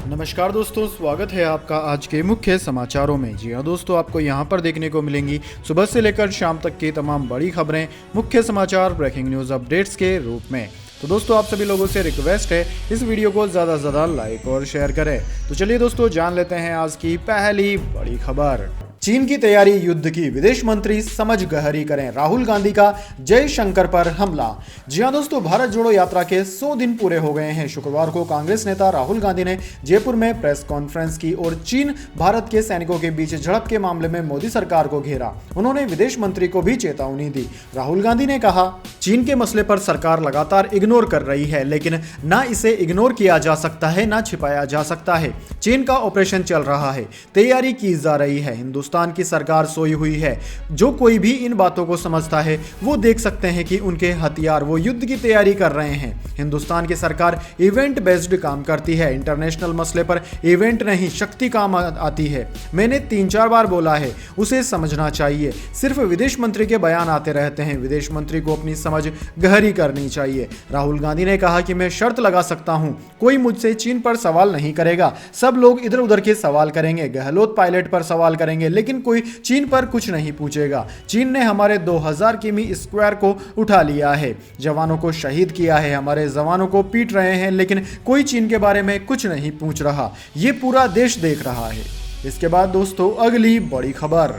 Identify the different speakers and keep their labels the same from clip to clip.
Speaker 1: नमस्कार दोस्तों, स्वागत है आपका आज के मुख्य समाचारों में। जी हाँ दोस्तों, आपको यहाँ पर देखने को मिलेंगी सुबह से लेकर शाम तक की तमाम बड़ी खबरें, मुख्य समाचार, ब्रेकिंग न्यूज़ अपडेट्स के रूप में। तो दोस्तों, आप सभी लोगों से रिक्वेस्ट है इस वीडियो को ज़्यादा से ज़्यादा लाइक और शेयर करें। तो चलिए दोस्तों, जान लेते हैं आज की पहली बड़ी खबर। चीन की तैयारी युद्ध की, विदेश मंत्री समझ गहरी करें, राहुल गांधी का जयशंकर पर हमला। जी हां दोस्तों, भारत जोड़ो यात्रा के 100 दिन पूरे हो गए हैं। शुक्रवार को कांग्रेस नेता राहुल गांधी ने जयपुर में प्रेस कॉन्फ्रेंस की और चीन भारत के सैनिकों के बीच झड़प के मामले में मोदी सरकार को घेरा। उन्होंने विदेश मंत्री को भी चेतावनी दी। राहुल गांधी ने कहा, चीन के मसले पर सरकार लगातार इग्नोर कर रही है, लेकिन ना इसे इग्नोर किया जा सकता है ना छिपाया जा सकता है। चीन का ऑपरेशन चल रहा है, तैयारी की जा रही है। हिंदुस्तान की सरकार सोई हुई है। जो कोई भी इन बातों को समझता है वो देख सकते हैं कि उनके हथियार वो युद्ध की तैयारी कर रहे हैं। हिंदुस्तान की सरकार इवेंट बेस्ड काम करती है। इंटरनेशनल मसले पर इवेंट नहीं, शक्ति काम आती है। मैंने 3-4 बार बोला है, उसे समझना चाहिए। सिर्फ विदेश मंत्री के बयान आते रहते हैं। विदेश मंत्री को अपनी समझ गहरी करनी चाहिए। राहुल गांधी ने कहा कि मैं शर्त लगा सकता हूं, कोई मुझसे चीन पर सवाल नहीं करेगा। सब लोग इधर उधर के सवाल करेंगे। गहलोत पायलट पर सवाल करेंगे, लेकिन कोई चीन पर कुछ नहीं पूछेगा। चीन ने हमारे 2000 किमी स्क्वायर को उठा लिया है, जवानों को शहीद किया है, हमारे जवानों को पीट रहे हैं, लेकिन कोई चीन के बारे में कुछ नहीं पूछ रहा। ये पूरा देश देख रहा है। इसके बाद दोस्तों, अगली बड़ी खबर।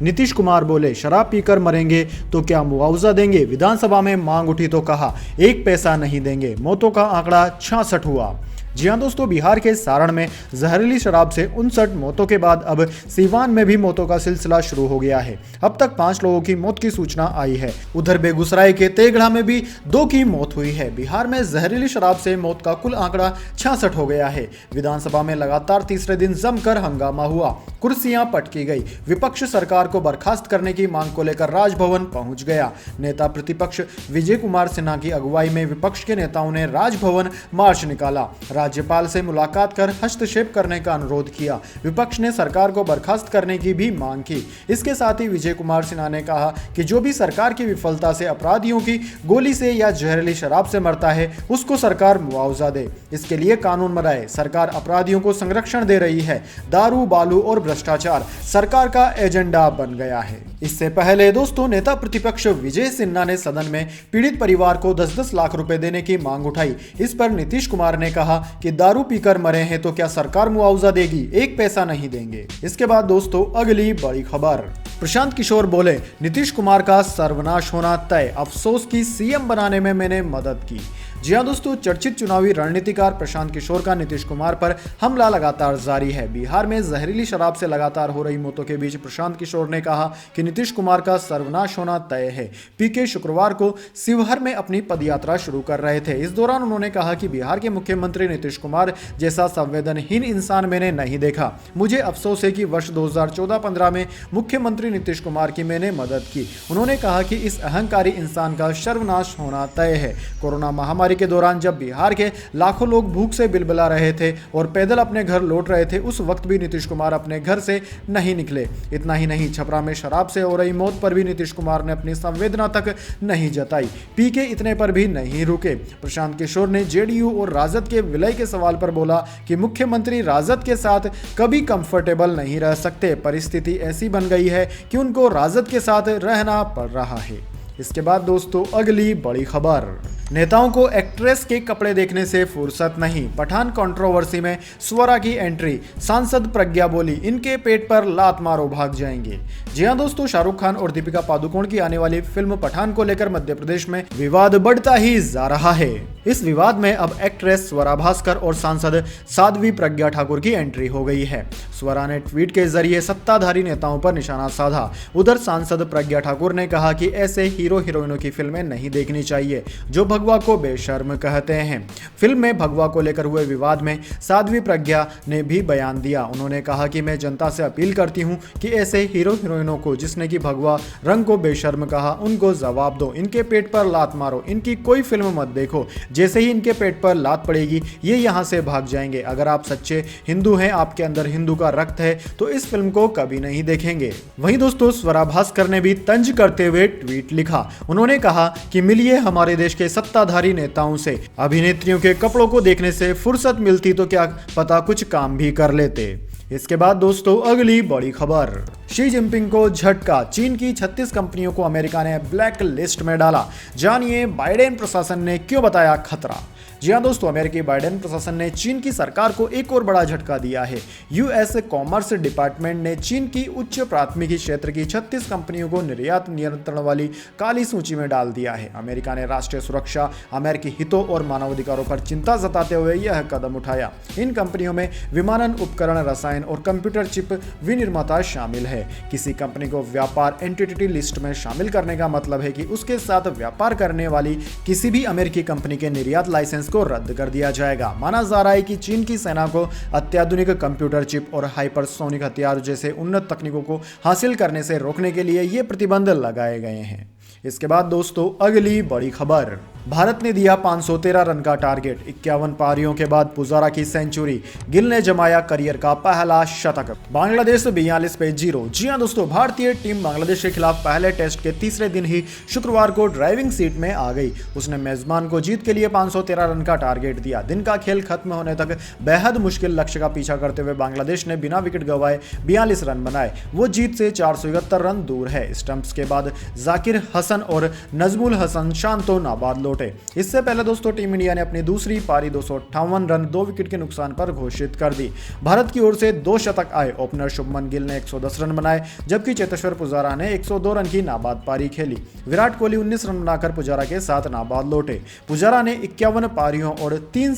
Speaker 1: नीतीश कुमार बोले, शराब पीकर मरेंगे तो क्या मुआवजा देंगे? विधानसभा में मांग उठी तो कहा 1 पैसा नहीं देंगे। मौतों का आंकड़ा 66 हुआ। जी हाँ दोस्तों, बिहार के सारण में जहरीली शराब से 59 मौतों के बाद अब सीवान में भी मौतों का सिलसिला शुरू हो गया है। अब तक 5 लोगों की मौत की सूचना आई है। उधर बेगूसराय के तेघड़ा में भी 2 की मौत हुई है। बिहार में जहरीली शराब से मौत का कुल आंकड़ा 66 हो गया है। विधानसभा में लगातार तीसरे दिन जमकर हंगामा हुआ, कुर्सियां पटकी गई। विपक्ष सरकार को बर्खास्त करने की मांग को लेकर राजभवन पहुंच गया। नेता प्रतिपक्ष विजय कुमार सिन्हा की अगुवाई में विपक्ष के नेताओं ने राजभवन मार्च निकाला। राज्यपाल से मुलाकात कर हस्तक्षेप करने का अनुरोध किया। विपक्ष ने सरकार को बर्खास्त करने की भी मांग की। इसके साथ ही विजय कुमार सिन्हा ने कहा कि जो भी सरकार की विफलता से अपराधियों की गोली से या जहरीली शराब से मरता है, उसको सरकार मुआवजा दे। इसके लिए कानून बनाए। सरकार अपराधियों को संरक्षण दे रही है। दारू, बालू और भ्रष्टाचार सरकार का एजेंडा बन गया है। इससे पहले दोस्तों, नेता प्रतिपक्ष विजय सिन्हा ने सदन में पीड़ित परिवार को 10-10 लाख रुपए देने की मांग उठाई। इस पर नीतीश कुमार ने कहा कि दारू पीकर मरे हैं तो क्या सरकार मुआवजा देगी? 1 पैसा नहीं देंगे। इसके बाद दोस्तों, अगली बड़ी खबर। प्रशांत किशोर बोले, नीतीश कुमार का सर्वनाश होना तय, अफसोस की सीएम बनाने में मैंने मदद की। जी हाँ दोस्तों, चर्चित चुनावी रणनीतिकार प्रशांत किशोर का नीतीश कुमार पर हमला लगातार जारी है। बिहार में जहरीली शराब से लगातार हो रही मौतों के बीच प्रशांत किशोर ने कहा कि नीतीश कुमार का सर्वनाश होना तय है। पीके शुक्रवार को शिवहर में अपनी पदयात्रा शुरू कर रहे थे। इस दौरान उन्होंने कहा कि बिहार के मुख्यमंत्री नीतीश कुमार जैसा संवेदनहीन इंसान मैंने नहीं देखा। मुझे अफसोस है कि वर्ष 2014-15 में मुख्यमंत्री नीतीश कुमार की मैंने मदद की। उन्होंने कहा कि इस अहंकारी इंसान का सर्वनाश होना तय है। कोरोना महामारी के दौरान जब बिहार के लाखों लोग भूख से बिलबिला रहे थे और पैदल अपने घर लौट रहे थे, उस वक्त भी नीतीश कुमार अपने घर से नहीं निकले। इतना ही नहीं, छपरा में शराब से हो रही मौत पर भी नीतीश कुमार ने अपनी संवेदना तक नहीं जताई। पीके इतने पर भी नहीं रुके। प्रशांत किशोर ने जेडीयू और राजद के विलय के सवाल पर बोला कि मुख्यमंत्री राजद के साथ कभी कंफर्टेबल नहीं रह सकते। परिस्थिति ऐसी बन गई है कि उनको राजद के साथ रहना पड़ रहा है। इसके बाद दोस्तों, अगली बड़ी खबर। नेताओं को एक्ट्रेस के कपड़े देखने से फुर्सत नहीं, पठान कंट्रोवर्सी में स्वरा की एंट्री। सांसद प्रज्ञा बोली, इनके पेट पर लात मारो भाग जाएंगे। जी हां दोस्तों, शाहरुख खान और दीपिका पादुकोण की आने वाली फिल्म पठान को लेकर मध्य प्रदेश में विवाद बढ़ता ही जा रहा है। इस विवाद में अब एक्ट्रेस स्वरा भास्कर और सांसद साध्वी प्रज्ञा ठाकुर की एंट्री हो गई है। स्वरा ने ट्वीट के जरिए सत्ताधारी नेताओं पर निशाना साधा। उधर सांसद प्रज्ञा ठाकुर ने कहा कि ऐसे हीरो हीरोइनों की फिल्में नहीं देखनी चाहिए जो भगवा को बेशर्म कहते हैं। फिल्म में भगवा को लेकर हुए विवाद में साध्वी प्रज्ञा ने भी बयान दिया। उन्होंने कहा कि मैं जनता से अपील करती हूं कि ऐसे हीरो हीरोइनों को जिसने कि भगवा रंग को बेशर्म कहा, उनको जवाब दो। इनके पेट पर लात मारो, इनकी कोई फिल्म मत देखो। जैसे ही इनके पेट पर लात पड़ेगी ये यहाँ से भाग जाएंगे। अगर आप सच्चे हिंदू हैं, आपके अंदर हिंदू का रक्त है, तो इस फिल्म को कभी नहीं देखेंगे। वहीं दोस्तों, स्वरा भास्कर ने भी तंज करते हुए ट्वीट लिखा। उन्होंने कहा कि मिलिए हमारे देश के 70 सत्ताधारी नेताओं से। अभिनेत्रियों के कपड़ों को देखने से फुर्सत मिलती तो क्या पता कुछ काम भी कर लेते। इसके बाद दोस्तों अगली बड़ी खबर, शी जिनपिंग को झटका, चीन की 36 कंपनियों को अमेरिका ने ब्लैक लिस्ट में डाला। जानिए बाइडेन प्रशासन ने क्यों बताया खतरा। जी हाँ दोस्तों, अमेरिकी बाइडेन प्रशासन ने चीन की सरकार को एक और बड़ा झटका दिया है। यूएस कॉमर्स डिपार्टमेंट ने चीन की उच्च प्राथमिकी क्षेत्र की 36 कंपनियों को निर्यात नियंत्रण वाली काली सूची में डाल दिया है। अमेरिका ने राष्ट्रीय सुरक्षा, अमेरिकी हितों और मानवाधिकारों पर चिंता जताते हुए यह कदम उठाया। इन कंपनियों में विमानन उपकरण, रसायन और कंप्यूटर चिप विनिर्माता शामिल है। किसी कंपनी को व्यापार एंटिटी लिस्ट में शामिल करने का मतलब है कि उसके साथ व्यापार करने वाली किसी भी अमेरिकी कंपनी के निर्यात लाइसेंस को रद्द कर दिया जाएगा। माना जा रहा है कि चीन की सेना को अत्याधुनिक कंप्यूटर चिप और हाइपरसोनिक हथियार जैसे उन्नत तकनीकों को हासिल करने से रोकने के लिए ये प्रतिबंध लगाए गए हैं। इसके बाद दोस्तों अगली बड़ी खबर, भारत ने दिया 513 रन का टारगेट, 51 पारियों के बाद पुजारा की सेंचुरी, गिल ने जमाया करियर का पहला शतक, बांग्लादेश 42 पे 0। जी हां दोस्तों, भारतीय टीम बांग्लादेश के खिलाफ पहले टेस्ट के तीसरे दिन ही शुक्रवार को ड्राइविंग सीट में आ गई। उसने मेजबान को जीत के लिए 513 रन का टारगेट दिया। दिन का खेल खत्म होने तक बेहद मुश्किल लक्ष्य का पीछा करते हुए बांग्लादेश ने बिना विकेट गंवाए 42 रन बनाए। वो जीत से 471 रन दूर है। स्टंप्स के बाद जाकिर हसन और नजमुल हसन शांतो नाबाद लौटे। इससे पहले दोस्तों टीम इंडिया ने अपनी दूसरी पारी 258 रन 2 विकेट के नुकसान पर घोषित कर दी। भारत की ओर से 2 शतक आए। ओपनर शुभमन गिल ने 110 रन बनाए, जबकि चेतेश्वर पुजारा ने 102 रन की नाबाद पारी खेली। विराट कोहली 19 रन बनाकर पुजारा के साथ नाबाद लौटे। पुजारा ने 51 पारियों और 3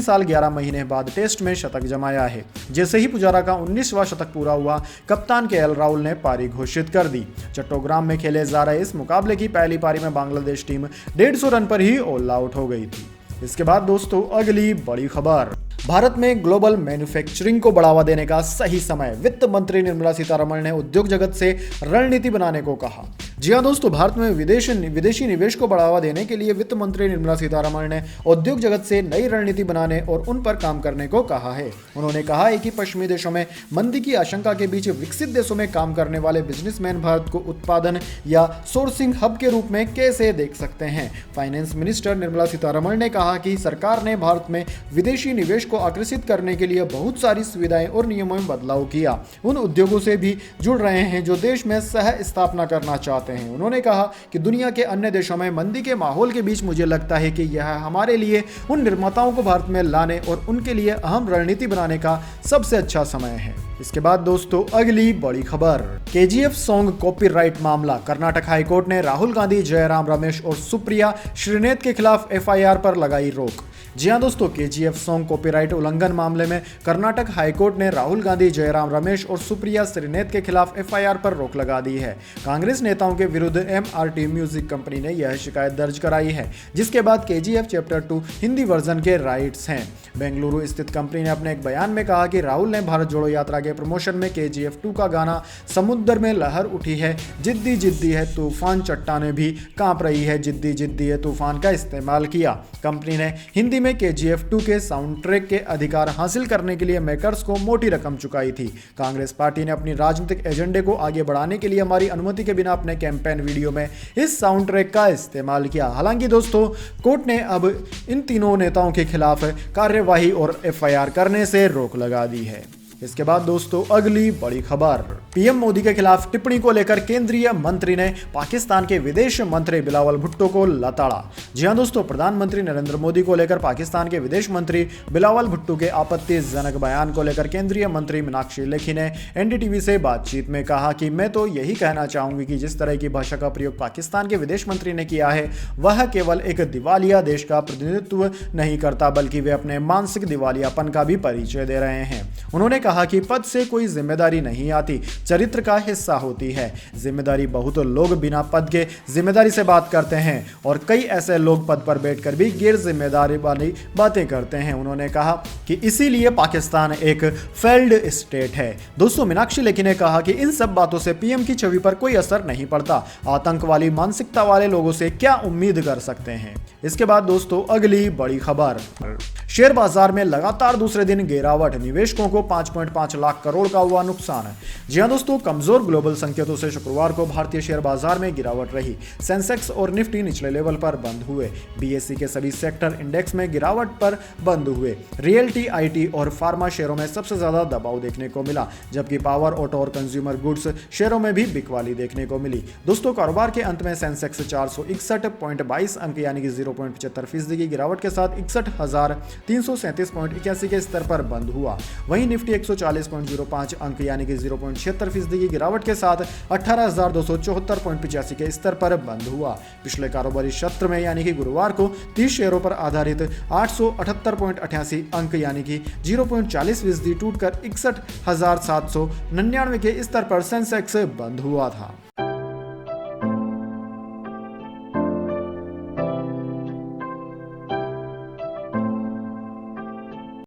Speaker 1: साल 11 महीने बाद टेस्ट में शतक जमाया है। जैसे ही पुजारा का 19वां शतक पूरा हुआ, कप्तान केएल राहुल ने पारी घोषित कर दी। चट्टोग्राम में खेले जा रहे इस मुकाबले की पहली पारी में बांग्लादेश टीम 150 रन पर ही ऑल आउट हो गई थी। इसके बाद दोस्तों अगली बड़ी खबर, भारत में ग्लोबल मैन्युफैक्चरिंग को बढ़ावा देने का सही समय, वित्त मंत्री निर्मला सीतारमण ने उद्योग जगत से रणनीति बनाने को कहा। जी हां दोस्तों, भारत में विदेशी निवेश को बढ़ावा देने के लिए वित्त मंत्री निर्मला सीतारमण ने उद्योग जगत से नई रणनीति बनाने और उन पर काम करने को कहा है। उन्होंने कहा है कि पश्चिमी देशों में मंदी की आशंका के बीच विकसित देशों में काम करने वाले बिजनेसमैन भारत को उत्पादन या सोर्सिंग हब के रूप में कैसे देख सकते हैं। फाइनेंस मिनिस्टर निर्मला सीतारमण ने कहा कि सरकार ने भारत में विदेशी निवेश को आकर्षित करने के लिए बहुत सारी सुविधाएं और नियमों में बदलाव किया। उन उद्योगों से भी जुड़ रहे हैं जो देश में सह स्थापना करना चाहते हैं। उन्होंने कहा कि दुनिया के अन्य देशों में मंदी के माहौल के बीच मुझे लगता है कि यह हमारे लिए उन निर्माताओं को भारत में लाने और उनके लिए अहम रणनीति बनाने का सबसे अच्छा समय है। इसके बाद दोस्तों अगली बड़ी खबर, केजीएफ सॉन्ग कॉपीराइट मामला, कर्नाटक हाईकोर्ट ने राहुल गांधी, जयराम रमेश और सुप्रिया श्रीनेत के खिलाफ एफआईआर पर लगाई रोक। जी हां दोस्तों, केजीएफ सॉन्ग कॉपीराइट उल्लंघन मामले में कर्नाटक हाईकोर्ट ने राहुल गांधी, जयराम रमेश और सुप्रिया श्रीनेत के खिलाफ एफआईआर पर रोक लगा दी है। कांग्रेस नेताओं के विरुद्ध एमआरटी म्यूजिक कंपनी ने यह शिकायत दर्ज कराई है, जिसके बाद केजीएफ चैप्टर 2 हिंदी वर्जन के राइट्स हैं। बेंगलुरु स्थित कंपनी ने अपने एक बयान में कहा कि राहुल ने भारत जोड़ो यात्रा के प्रमोशन में केजीएफ 2 का गाना समुद्र में लहर उठी है, जिद्दी जिद्दी है तूफान, चट्टानें भी कांप रही है, जिद्दी जिद्दी है तूफान का इस्तेमाल किया। कंपनी ने हिंदी में केजीएफ 2 के साउंड ट्रैक के अधिकार हासिल करने के लिए मेकर्स को मोटी रकम चुकाई थी। कांग्रेस पार्टी ने अपनी राजनीतिक एजेंडे को आगे बढ़ाने के लिए हमारी अनुमति के बिना अपने कैंपेन वीडियो में इस साउंड ट्रैक का इस्तेमाल किया। हालांकि दोस्तों, कोर्ट ने अब इन तीनों नेताओं के खिलाफ कार्यवाही और एफआईआर करने से रोक लगा दी है। इसके बाद दोस्तों अगली बड़ी खबर, पीएम मोदी के खिलाफ टिप्पणी को लेकर केंद्रीय मंत्री ने पाकिस्तान के विदेश मंत्री बिलावल भुट्टो को लताड़ा। जी हां दोस्तों, प्रधानमंत्री नरेंद्र मोदी को लेकर पाकिस्तान के विदेश मंत्री बिलावल भुट्टो के आपत्तिजनक बयान को लेकर केंद्रीय मंत्री मीनाक्षी लेखी ने एनडीटीवी से बातचीत में कहा कि मैं तो यही कहना चाहूंगी कि जिस तरह की भाषा का प्रयोग पाकिस्तान के विदेश मंत्री ने किया है, वह केवल एक दिवालिया देश का प्रतिनिधित्व नहीं करता, बल्कि वे अपने मानसिक दिवालियापन का भी परिचय दे रहे हैं। उन्होंने कहा कि पद से कोई जिम्मेदारी नहीं आती, चरित्र का हिस्सा होती है। जिम्मेदारी बहुत लोग बिना पद के जिम्मेदारी से बात करते हैं और कई ऐसे लोग पद पर बैठकर भी गैर जिम्मेदारी वाली बातें करते हैं। उन्होंने कहा कि इसीलिए पाकिस्तान एक फेल्ड स्टेट है। दोस्तों, मीनाक्षी लेखी ने कहा कि इन सब बातों से पीएम की छवि पर कोई असर नहीं पड़ता। आतंक वाली मानसिकता वाले लोगों से क्या उम्मीद कर सकते हैं। इसके बाद दोस्तों अगली बड़ी खबर, शेयर बाजार में लगातार दूसरे दिन गिरावट, निवेशकों को 5.5 लाख करोड़ का हुआ नुकसान। जी हां दोस्तों, कमजोर ग्लोबल संकेतों से शुक्रवार को भारतीय शेयर बाजार में गिरावट रही। सेंसेक्स और निफ्टी निचले लेवल पर बंद हुए। बीएसई के सभी सेक्टर इंडेक्स में गिरावट पर बंद हुए। रियल्टी, आईटी और फार्मा शेयरों में सबसे ज्यादा दबाव देखने को मिला, जबकि पावर, ऑटो और कंज्यूमर गुड्स शेयरों में भी बिकवाली देखने को मिली। दोस्तों, कारोबार के अंत में सेंसेक्स 461.22 अंक यानी कि 0.75% की गिरावट के साथ 61,337.81 के स्तर पर बंद हुआ। वहीं निफ्टी 140.05 अंक यानी कि 0.76% की गिरावट के साथ 18,274.85 के स्तर पर बंद हुआ। पिछले कारोबारी सत्र में यानी कि गुरुवार को 30 शेयरों पर आधारित 878.88 अंक यानी कि 0.40% टूटकर 61,799 के स्तर पर सेंसेक्स बंद हुआ था।